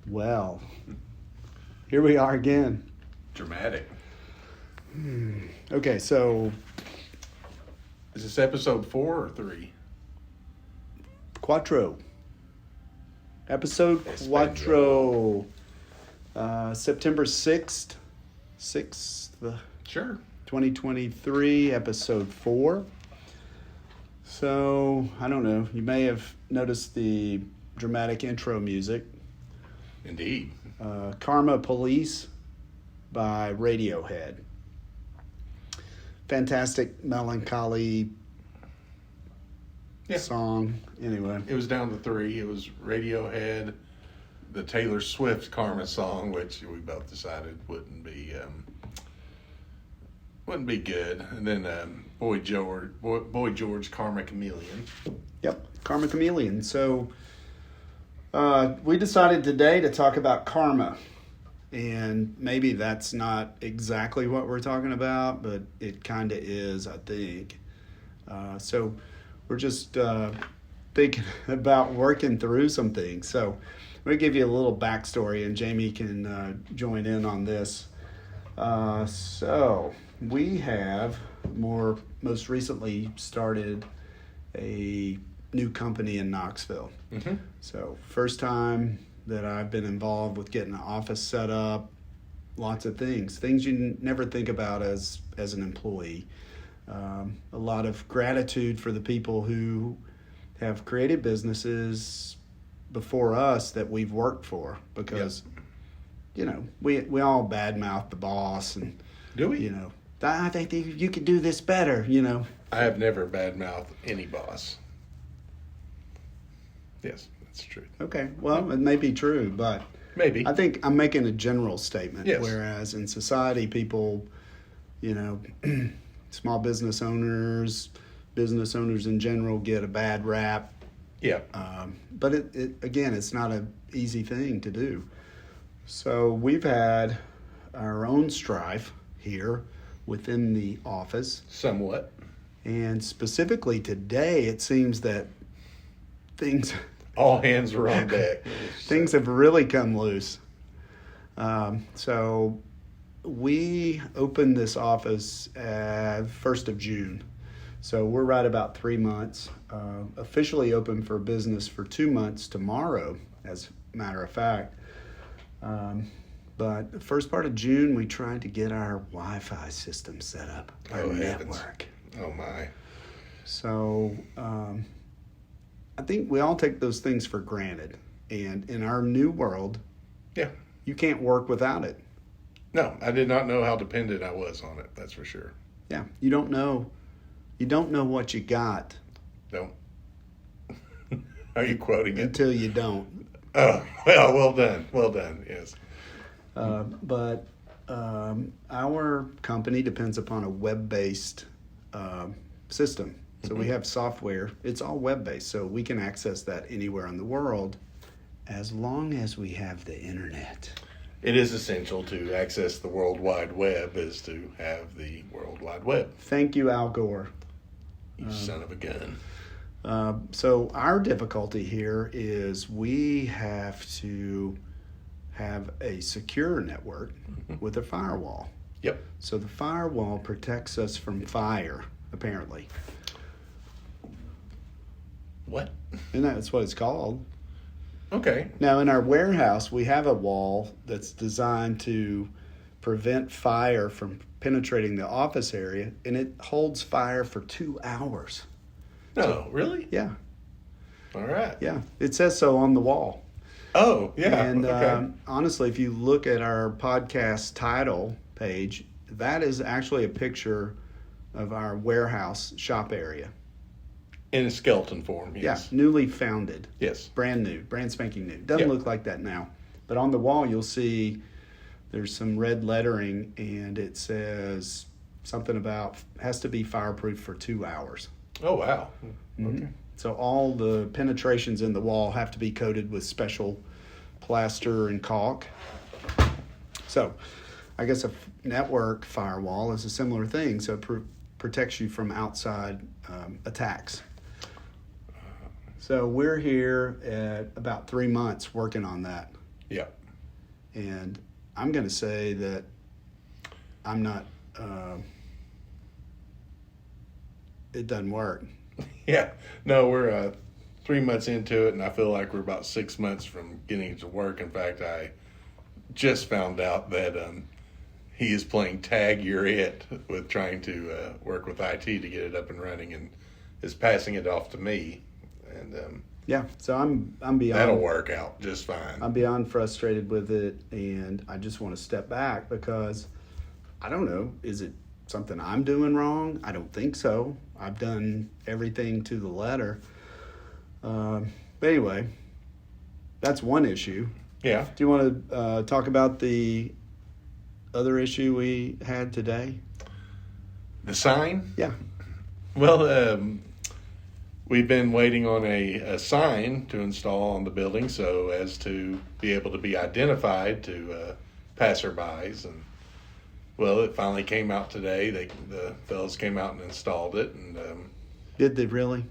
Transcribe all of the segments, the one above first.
Well, here we are again. Dramatic. Okay, so Is this episode 4 or 3? Quattro. Episode Espanol. Quattro. September 6th, 6th, Sure. 2023, episode 4. So, I don't know. You may have noticed the dramatic intro music. Indeed. Karma Police by Radiohead. Fantastic, melancholy Yeah. song. Anyway, It was down to 3. It was Radiohead, the Taylor Swift Karma song, which we both decided wouldn't be good, and then Boy George Karma Chameleon. yep, Karma Chameleon. So we decided today to talk about karma. And maybe that's not exactly what we're talking about, but it kind of is, I think. So we're just thinking about working through some things. So I'm going to give you a little backstory, and Jamie can join in on this. So we have most recently started a new company in Knoxville. Mm-hmm. So first time that I've been involved with getting an office set up, lots of things you never think about as an employee. A lot of gratitude for the people who have created businesses before us that we've worked for, because we all badmouth the boss, and Do we? I think you could do this better. I have never badmouthed any boss. Yes, that's true. Okay, well, it may be true, but Maybe. I think I'm making a general statement. Yes. Whereas in society, people, small business owners in general get a bad rap. Yeah. But it again, it's not an easy thing to do. So we've had our own strife here within the office. Somewhat. And specifically today, it seems that things All hands were on deck. things have really come loose. So we opened this office 1st of June. So we're right about 3 months. Officially open for business for 2 months tomorrow, as a matter of fact. But the first part of June, we tried to get our Wi-Fi system set up, our network. Oh, my. So I think we all take those things for granted. And in our new world, Yeah. you can't work without it. No, I did not know how dependent I was on it. That's for sure. Yeah, you don't know what you got Don't. Are you quoting it? until you don't. Oh, well done. Well done. Yes. But our company depends upon a web-based system. So we have software. It's all web-based, so we can access that anywhere in the world as long as we have the internet. It is essential to access the World Wide Web is to have the World Wide Web. Thank you, Al Gore. You son of a gun. So our difficulty here is we have to have a secure network with a firewall. Yep. So the firewall protects us from fire, apparently. What? And that's what it's called. Okay. Now, in our warehouse, we have a wall that's designed to prevent fire from penetrating the office area, and it holds fire for 2 hours. No, really? Yeah, All right. yeah. It says so on the wall. Oh, yeah. And okay. honestly, if you look at our podcast title page, that is actually a picture of our warehouse shop area. In a skeleton form, yes. Yeah, newly founded. Yes. Brand new, brand spanking new. Doesn't look like that now. But on the wall, you'll see there's some red lettering, and it says something about has to be fireproof for 2 hours. Oh, wow. Okay. So all the penetrations in the wall have to be coated with special plaster and caulk. So I guess a network firewall is a similar thing. So it protects you from outside attacks. So we're here at about 3 months working on that. Yeah. And I'm going to say that I'm not, it doesn't work. Yeah, no, we're 3 months into it, and I feel like we're about 6 months from getting it to work. In fact, I just found out that he is playing tag, you're it, with trying to work with IT to get it up and running, and is passing it off to me. And Yeah, so I'm beyond. that'll work out just fine. I'm beyond frustrated with it, and I just want to step back because I don't know. Is it something I'm doing wrong? I don't think so. I've done everything to the letter. But anyway, that's one issue. Yeah. Do you want to talk about the other issue we had today? The sign? Yeah. Well, we've been waiting on a sign to install on the building so as to be able to be identified to passerbys. And, well, it finally came out today. The fellows came out and installed it. And Did they really?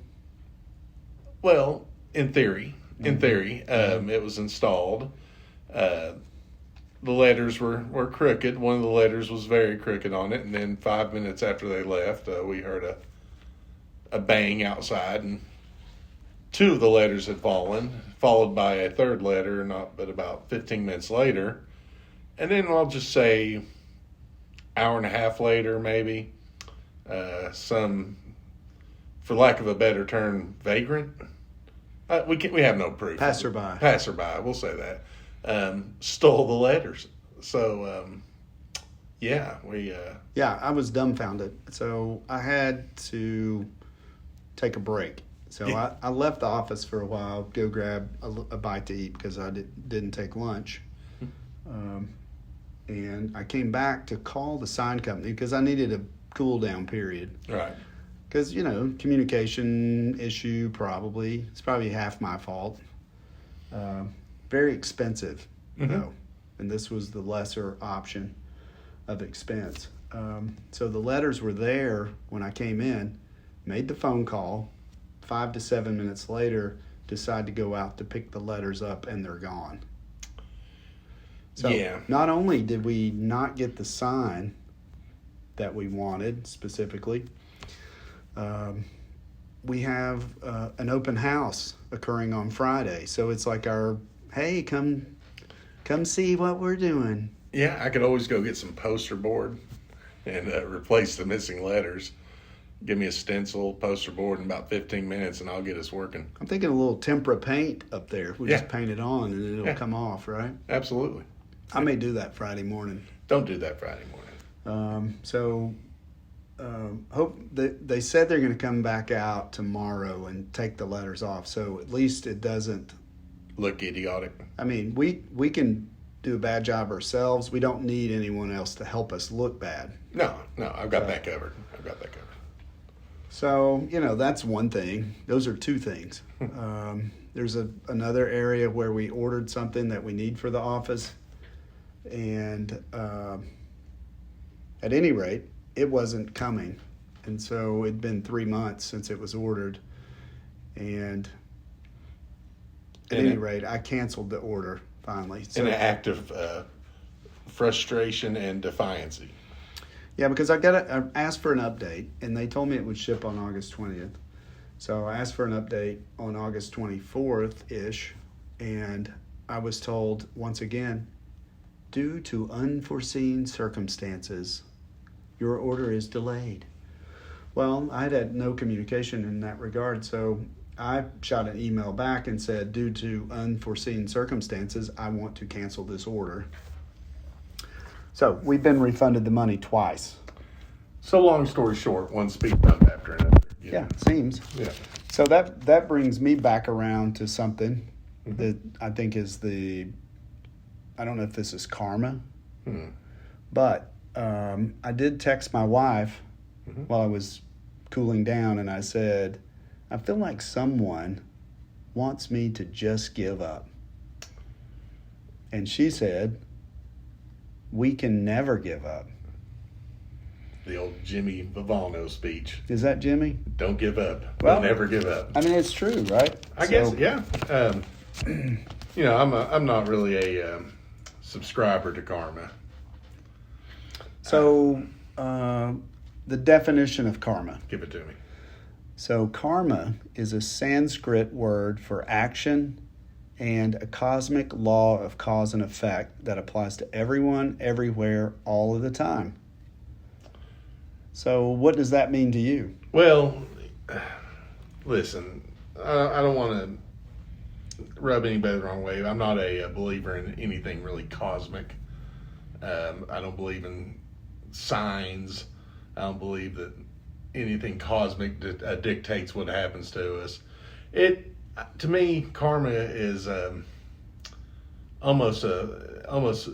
well, in theory, it was installed. The letters were crooked. One of the letters was very crooked on it. And then 5 minutes after they left, we heard a bang outside, and two of the letters had fallen, followed by a third letter, but about 15 minutes later. And then I'll just say hour and a half later, maybe, some, for lack of a better term, vagrant. We have no proof. Passerby, we'll say that. Stole the letters. So, yeah, Yeah, I was dumbfounded. So I had to take a break. So Yeah. I left the office for a while, go grab a bite to eat because I didn't take lunch. And I came back to call the sign company because I needed a cool down period. right. Because, communication issue probably. It's probably half my fault. Very expensive, though. And this was the lesser option of expense. So the letters were there when I came in, made the phone call. 5 to 7 minutes later, decide to go out to pick the letters up, and they're gone. So Yeah. not only did we not get the sign that we wanted specifically, we have an open house occurring on Friday. So it's like hey, come see what we're doing. Yeah, I could always go get some poster board and replace the missing letters. Give me a stencil, poster board in about 15 minutes, and I'll get us working. I'm thinking a little tempera paint up there. We Yeah. just paint it on and it'll come off, right? Absolutely. I may do that Friday morning. Don't do that Friday morning. Hope they said they're going to come back out tomorrow and take the letters off. So at least it doesn't. Look idiotic. I mean, we can do a bad job ourselves. We don't need anyone else to help us look bad. No, I've got that covered. So, that's one thing. Those are two things. There's another area where we ordered something that we need for the office. And at any rate, it wasn't coming. And so it'd been 3 months since it was ordered. And at any rate, I canceled the order finally. So, In an act of frustration and defiancy. yeah, because I asked for an update, and they told me it would ship on August 20th. So I asked for an update on August 24th-ish, and I was told, once again, due to unforeseen circumstances, your order is delayed. Well, I had no communication in that regard, so I shot an email back and said, due to unforeseen circumstances, I want to cancel this order. So we've been refunded the money twice. So long story short, one speed bump after another. Yeah, it seems. Yeah. So that brings me back around to something that I think is I don't know if this is karma, but I did text my wife while I was cooling down, and I said, I feel like someone wants me to just give up. And she said, we can never give up. The old Jimmy Vivano speech. Is that Jimmy? Don't give up. Well, We'll never give up. I mean, it's true, right? I guess, yeah. I'm not really a subscriber to karma. So, the definition of karma. Give it to me. So, karma is a Sanskrit word for action and a cosmic law of cause and effect that applies to everyone, everywhere, all of the time. So, what does that mean to you? Well, listen, I don't want to rub anybody the wrong way. I'm not a believer in anything really cosmic. I don't believe in signs. I don't believe that anything cosmic dictates what happens to us. To me, karma is almost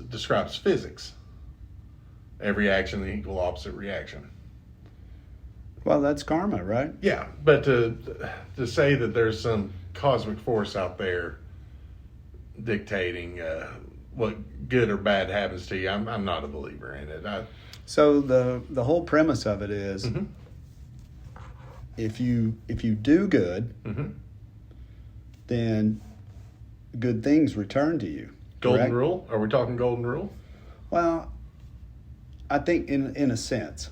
describes physics. Every action, an equal opposite reaction. Well, that's karma, right? Yeah, but to say that there's some cosmic force out there dictating what good or bad happens to you, I'm not a believer in it. So the whole premise of it is, Mm-hmm. if you do good, Mm-hmm. then good things return to you. Golden correct? rule? Are we talking golden rule? Well, I think in a sense,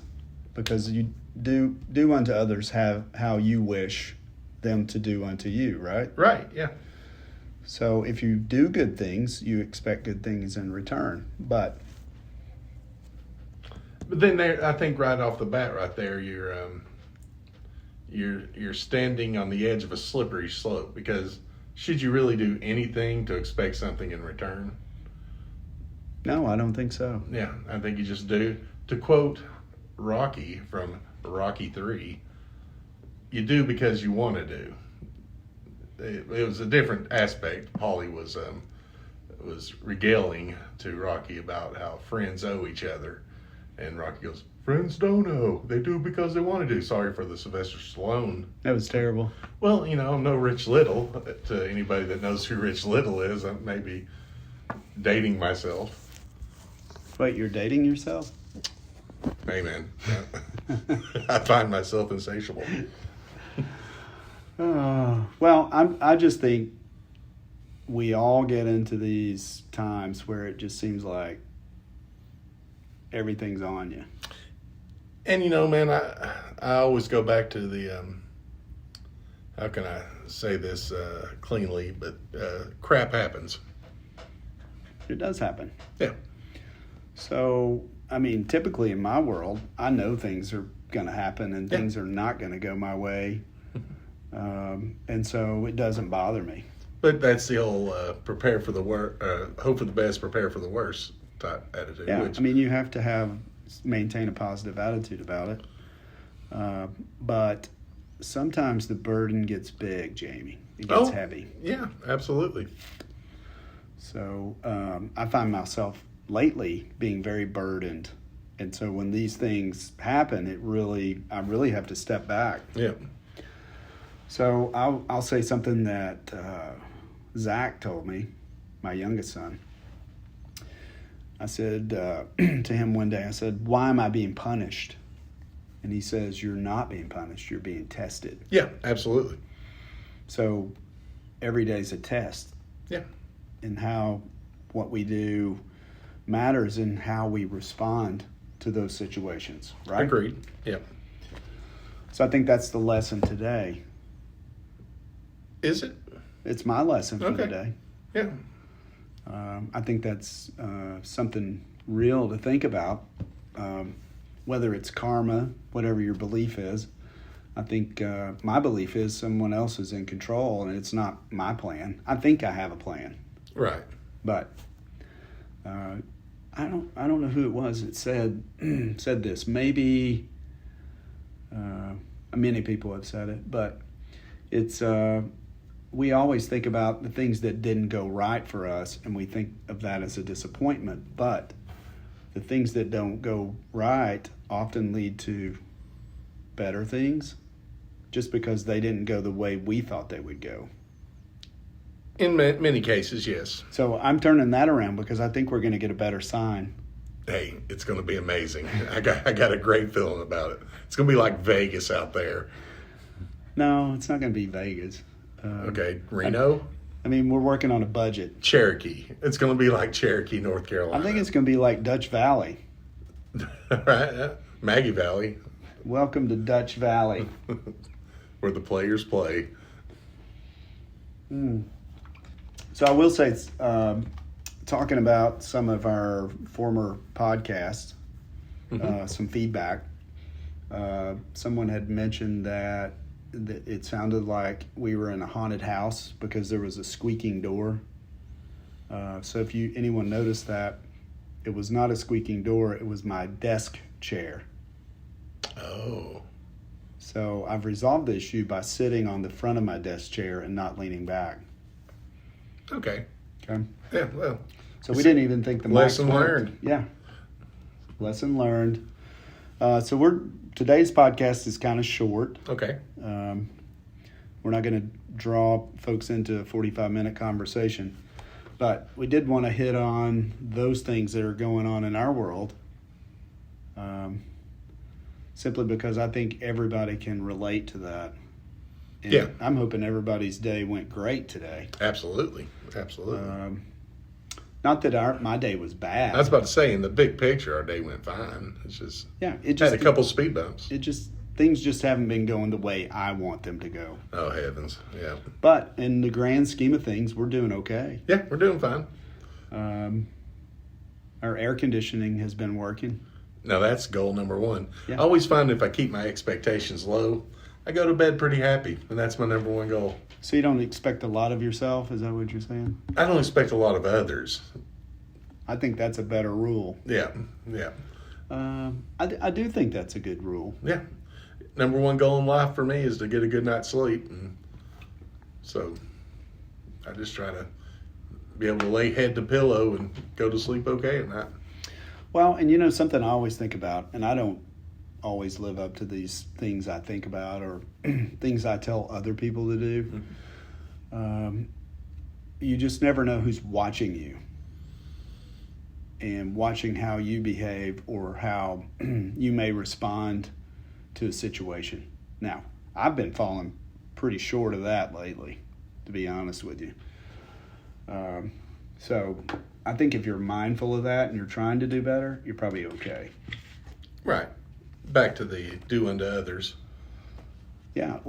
because you do unto others how you wish them to do unto you, right? Right. Yeah. So if you do good things, you expect good things in return. But then there, I think right off the bat, right there, you're standing on the edge of a slippery slope, because should you really do anything to expect something in return? no, I don't think so. Yeah, I think you just do. To quote Rocky from Rocky 3, you do because you want to do. It was a different aspect. Paulie was regaling to Rocky about how friends owe each other, and Rocky goes, "Friends don't owe; they do because they want to do." Sorry for the Sylvester Stallone. That was terrible. Well, I'm no Rich Little. To anybody that knows who Rich Little is, I may be dating myself. Wait, you're dating yourself? Hey, man. I find myself insatiable. Well, I just think we all get into these times where it just seems like everything's on you. And man, I always go back to the how can I say this cleanly, but crap happens. It does happen. Yeah. So, I mean, typically in my world, I know things are going to happen and things are not going to go my way. And so it doesn't bother me. But that's the whole prepare for the worst, hope for the best, prepare for the worst type attitude. Yeah, Which, I mean, you have to maintain a positive attitude about it. But sometimes the burden gets big, Jamie. It gets heavy. Yeah, absolutely. So I find myself lately being very burdened. And so when these things happen, I really have to step back. Yeah. So I'll say something that Zach told me, my youngest son. I said to him one day, I said, "Why am I being punished?" And he says, "You're not being punished, you're being tested." Yeah, absolutely. So every day's a test. Yeah. And what we do matters in how we respond to those situations, right? Agreed. Yeah. So I think that's the lesson today. Is it? It's my lesson for the day. Yeah. I think that's something real to think about, whether it's karma, whatever your belief is. I think my belief is someone else is in control and it's not my plan. I think I have a plan. Right. But I don't know who it was that said this. Maybe many people have said it, but it's we always think about the things that didn't go right for us, and we think of that as a disappointment. But the things that don't go right often lead to better things, just because they didn't go the way we thought they would go. In many cases, yes. So I'm turning that around because I think we're going to get a better sign. Hey, it's going to be amazing. I got a great feeling about it. It's going to be like Vegas out there. No, it's not going to be Vegas. Okay, Reno? I mean, we're working on a budget. Cherokee. It's going to be like Cherokee, North Carolina. I think it's going to be like Dutch Valley. Right? Yeah. Maggie Valley, Welcome to Dutch Valley. where the players play. So I will say, talking about some of our former podcasts, some feedback. Someone had mentioned that it sounded like we were in a haunted house because there was a squeaking door. So if anyone noticed that, it was not a squeaking door, it was my desk chair. Oh. So I've resolved the issue by sitting on the front of my desk chair and not leaning back. Okay. Okay. Yeah, well. So we didn't even think the mics Lesson worked. learned. Yeah. Lesson learned. So today's podcast is kind of short. Okay. We're not going to draw folks into a 45-minute conversation, but we did want to hit on those things that are going on in our world. Simply because I think everybody can relate to that. And Yeah. I'm hoping everybody's day went great today. Absolutely. Absolutely. Not that my day was bad. I was about to say, in the big picture, our day went fine. It's just, Yeah, it just had a couple speed bumps. things just haven't been going the way I want them to go. Oh, heavens. Yeah. But in the grand scheme of things, we're doing okay. Yeah, we're doing fine. Our air conditioning has been working. Now, that's goal number one. Yeah. I always find if I keep my expectations low, I go to bed pretty happy, and that's my number one goal. So you don't expect a lot of yourself? Is that what you're saying? I don't expect a lot of others. I think that's a better rule. Yeah, yeah, I do think that's a good rule. yeah. Number one goal in life for me is to get a good night's sleep, and so I just try to be able to lay head to pillow and go to sleep okay at night. Well, and something I always think about, and I don't always live up to these things I think about or things I tell other people to do. You just never know who's watching you and watching how you behave or how you may respond to a situation. Now, I've been falling pretty short of that lately, to be honest with you. So I think if you're mindful of that and you're trying to do better, you're probably okay. Right. Back to the do unto others. Yeah,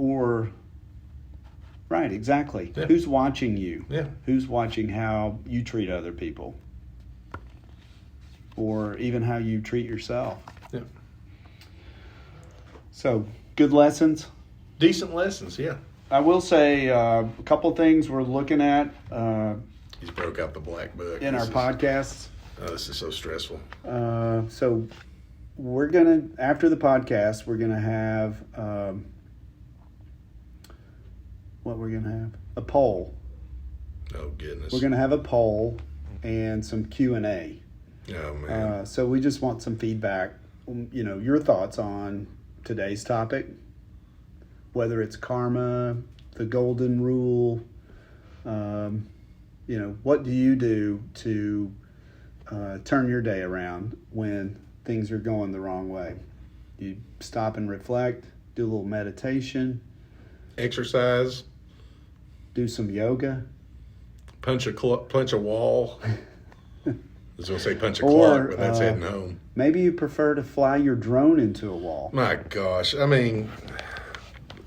right, exactly. Yeah. Who's watching you? Yeah. Who's watching how you treat other people? Or even how you treat yourself. Yeah. So, good lessons. Decent lessons, yeah. I will say a couple things we're looking at He's broke out the black book. in our podcasts. Oh, this is so stressful. So we're going to, after the podcast, we're going to have, what we're going to have? A poll. Oh, goodness. We're going to have a poll and some Q&A. Oh, man. So we just want some feedback, your thoughts on today's topic, whether it's karma, the golden rule, what do you do to turn your day around when things are going the wrong way? You stop and reflect, do a little meditation, Exercise, do some yoga. punch a wall. I was going to say punch a Or, clock, but that's heading home. Maybe you prefer to fly your drone into a wall. My gosh. I mean,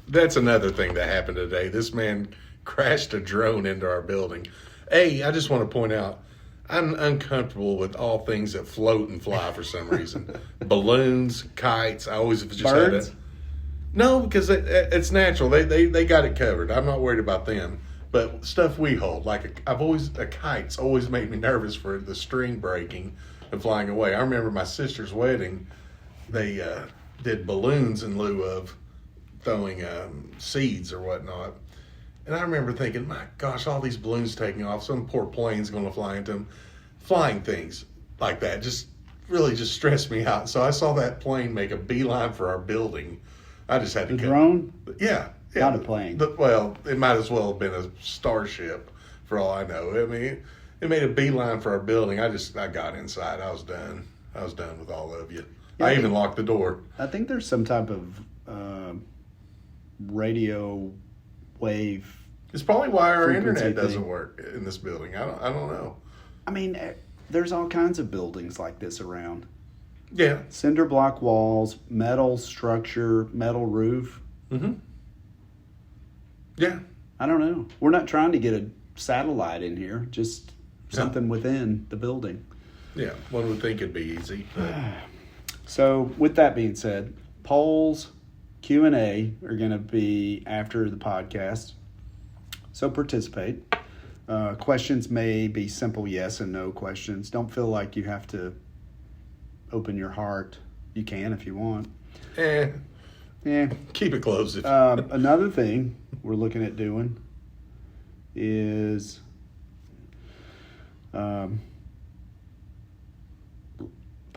that's another thing that happened today. This man crashed a drone into our building. Hey, I just want to point out, I'm uncomfortable with all things that float and fly for some reason. Balloons, kites. I always have just Birds? had a... No, because it's natural. They got it covered. I'm not worried about them. But stuff we hold, like a kite's always made me nervous for the string breaking and flying away. I remember my sister's wedding, they did balloons in lieu of throwing seeds or whatnot. And I remember thinking, my gosh, all these balloons taking off, some poor plane's going to fly into them. Flying things like that just really just stressed me out. So I saw that plane make a beeline for our building. I just had to The drone? Yeah. Not a plane. Well, it might as well have been a starship for all I know. I mean, it made a beeline for our building. I got inside. I was done. I was done with all of you. Yeah, I even locked the door. I think there's some type of radio wave It's probably why our frequency internet doesn't thing. work in this building. I don't know. I mean, there's all kinds of buildings like this around. Yeah. Cinder block walls, metal structure, metal roof. Mm-hmm. Yeah. I don't know. We're not trying to get a satellite in here, just something within the building. Yeah. One would think it'd be easy. But So, with that being said, polls, Q&A are going to be after the podcast. So, participate. Questions may be simple yes and no questions. Don't feel like you have to open your heart. You can if you want. Yeah. Keep it closed. Another thing we're looking at doing is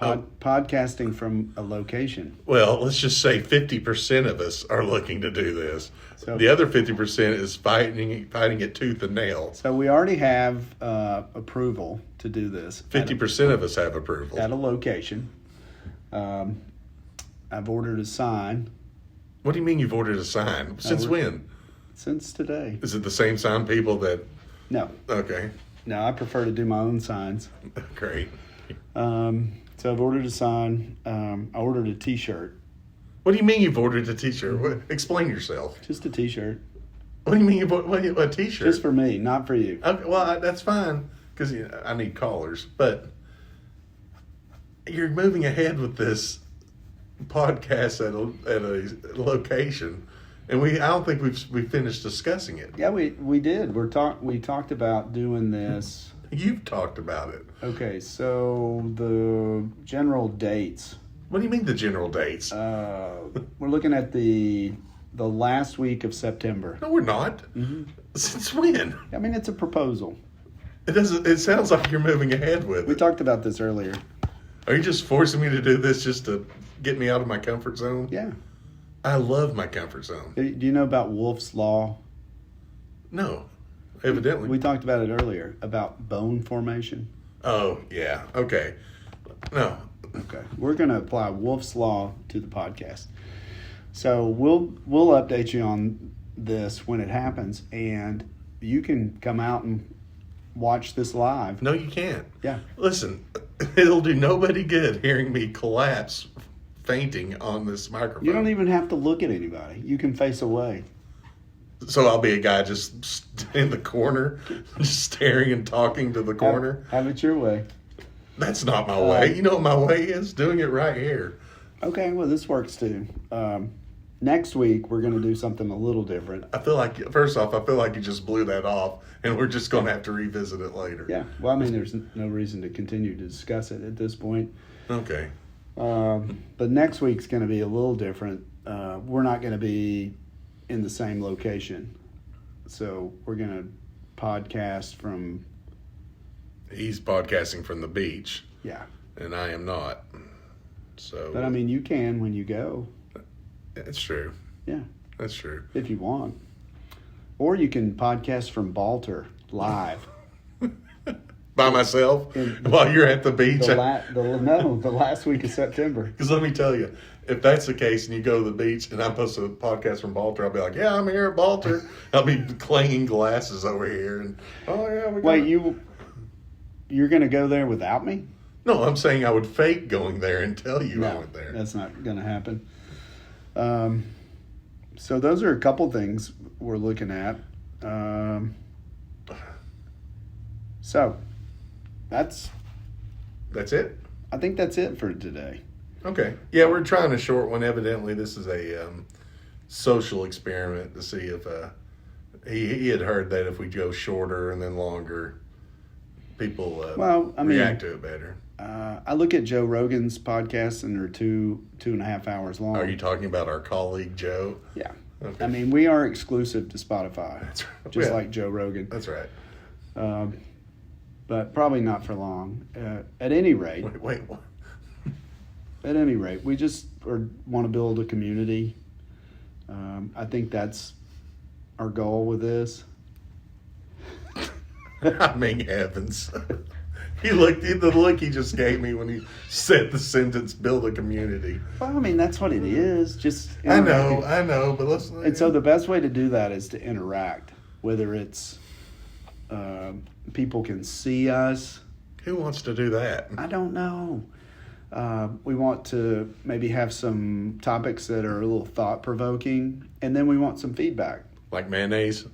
podcasting from a location. Well, let's just say 50% of us are looking to do this. So- the other 50% is fighting it tooth and nail. So we already have approval to do this. 50% of us have approval. At a location. I've ordered a sign What do you mean you've ordered a sign? Since when? since today. Is it the same sign people that... No, Okay, I prefer to do my own signs. great. So I've ordered a sign. I ordered a T-shirt, What do you mean you've ordered a T-shirt? Explain yourself. just a T-shirt, What do you mean you bought a T-shirt? just for me, not for you. Okay, well, that's fine because I need callers. But you're moving ahead with this podcast at a location, and I don't think we finished discussing it. Yeah, we did. We talked about doing this. You've talked about it. Okay, so the general dates. What do you mean the general dates? We're looking at the last week of September. No, we're not. Mm-hmm. Since when? I mean, it's a proposal. It doesn't. It sounds like you're moving ahead with We it. talked about this earlier. Are you just forcing me to do this just to get me out of my comfort zone? Yeah. I love my comfort zone. Do you know about Wolff's Law? No, evidently. We talked about it earlier, about bone formation. Oh yeah. Okay. No. Okay. We're going to apply Wolff's Law to the podcast. So we'll update you on this when it happens, and you can come out and watch this live. No, you can't. Yeah. Listen, it'll do nobody good hearing me collapse, fainting on this microphone. You don't even have to look at anybody. You can face away. So I'll be a guy just in the corner, just staring and talking to the corner. Have it your way. That's not my way. You know what my way is? Doing it right here. Okay, well, this works too. Next week, we're going to do something a little different. I feel like, first off, I feel like you just blew that off, and we're just going to have to revisit it later. Yeah, well, I mean, there's no reason to continue to discuss it at this point. Okay. But next week's going to be a little different. We're not going to be in the same location. So we're going to podcast from... He's podcasting from the beach, Yeah. and I am not. So. But, I mean, you can when you go. That's true. Yeah, That's true. if you want. Or you can podcast from Balter live. By myself while you're at the beach. The last week of September. Because let me tell you, if that's the case and you go to the beach and I'm supposed to podcast from Balter, I'll be like, yeah, I'm here at Balter. I'll be clanging glasses over here. And oh, yeah, we Wait, you're going to go there without me? No, I'm saying I would fake going there and tell you I No, went there. that's not going to happen. So those are a couple things we're looking at. So that's it? I think that's it for today. Okay. Yeah, we're trying a short one. Evidently, this is a social experiment to see if he had heard that if we go shorter and then longer, people react to it better. I look at Joe Rogan's podcasts and they're 2.5 hours long. Are you talking about our colleague Joe? Yeah. Okay. I mean, we are exclusive to Spotify, That's right. just Yeah. like Joe Rogan. That's right. But probably not for long. At any rate, Wait. What? At any rate, we just want to build a community. I think that's our goal with this. I mean, heavens. The look he just gave me when he said the sentence, build a community. Well, I mean, that's what it is. Just I know, but let's... And so the best way to do that is to interact. whether it's people can see us. Who wants to do that? I don't know. We want to maybe have some topics that are a little thought-provoking, and then we want some feedback. Like mayonnaise?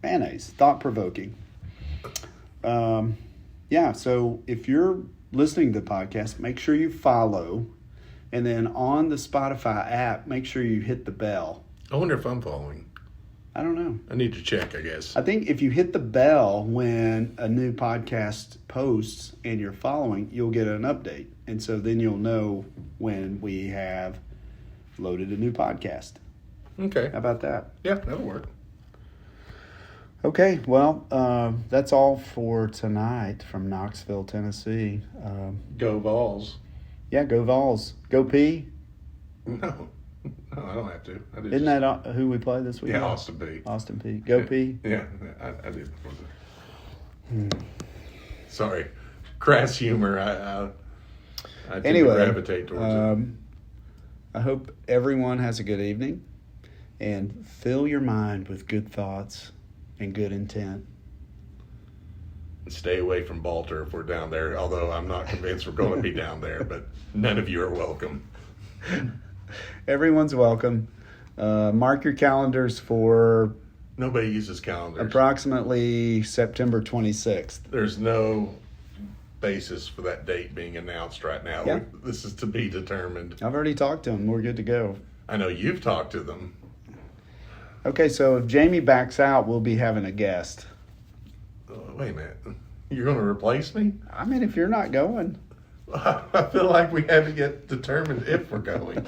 Mayonnaise, thought-provoking. Yeah, so if you're listening to the podcast, make sure you follow. And then on the Spotify app, make sure you hit the bell. I wonder if I'm following. I don't know. I need to check, I guess. I think if you hit the bell when a new podcast posts and you're following, you'll get an update. And so then you'll know when we have loaded a new podcast. Okay. How about that? Yeah, that'll work. Okay, well, that's all for tonight from Knoxville, Tennessee. Go Vols. Yeah, go Vols. Go P. No, I don't have to. I did Isn't that who we play this week? Yeah, Austin P. Austin P. Go P. Yeah, I did. Sorry. Crass humor. I tend to gravitate towards it. I hope everyone has a good evening, and fill your mind with good thoughts and good intent. Stay away from Balter if we're down there, although I'm not convinced we're going to be down there, but none of you are welcome. Everyone's welcome. Mark your calendars for Nobody uses calendars. approximately September 26th. There's no basis for that date being announced right now. Yeah. This is to be determined. I've already talked to them. We're good to go. I know you've talked to them. Okay, so if Jamie backs out, we'll be having a guest. Wait a minute. You're going to replace me? I mean, if you're not going. I feel like we have to get determined if we're going.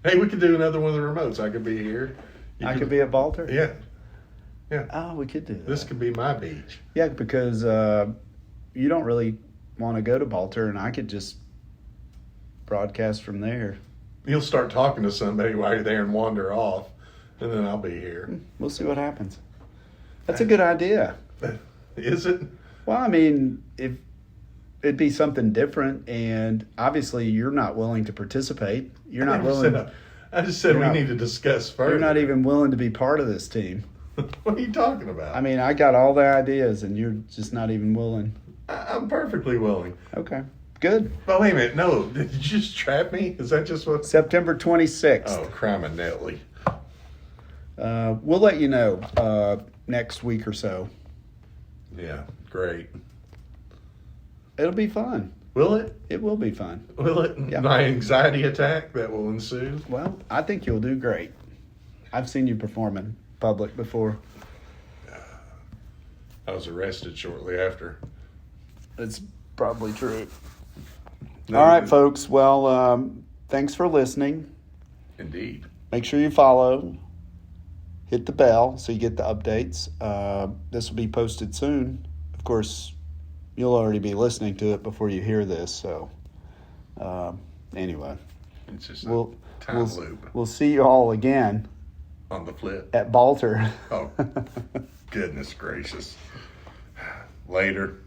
Hey, we could do another one of the remotes. I could be here. I could be at Balter? Yeah. Oh, we could do that. This could be my beach. Yeah, because you don't really want to go to Balter, and I could just broadcast from there. You'll start talking to somebody while you're there and wander off, and then I'll be here. We'll see what happens. That's a good idea. Is it? Well, I mean, if it'd be something different, and obviously you're not willing to participate. You're not willing. I just said You're we not- need to discuss further. You're not even willing to be part of this team. What are you talking about? I mean, I got all the ideas, and you're just not even willing. I'm perfectly willing. Okay, good. But wait a minute. No, did you just trap me? Is that just what? September 26th. Oh, criminelli. We'll let you know next week or so. Yeah, great. It'll be fun. Will it? It will be fun. Will it? Yeah. My anxiety attack that will ensue? Well, I think you'll do great. I've seen you perform in public before. I was arrested shortly after. That's probably true. No, All right, folks. Well, thanks for listening. Indeed. Make sure you follow. Hit the bell so you get the updates. This will be posted soon. Of course, you'll already be listening to it before you hear this. So, anyway, It's just we'll a time loop we'll see you all again on the flip. at Balter. Oh, goodness gracious. Later.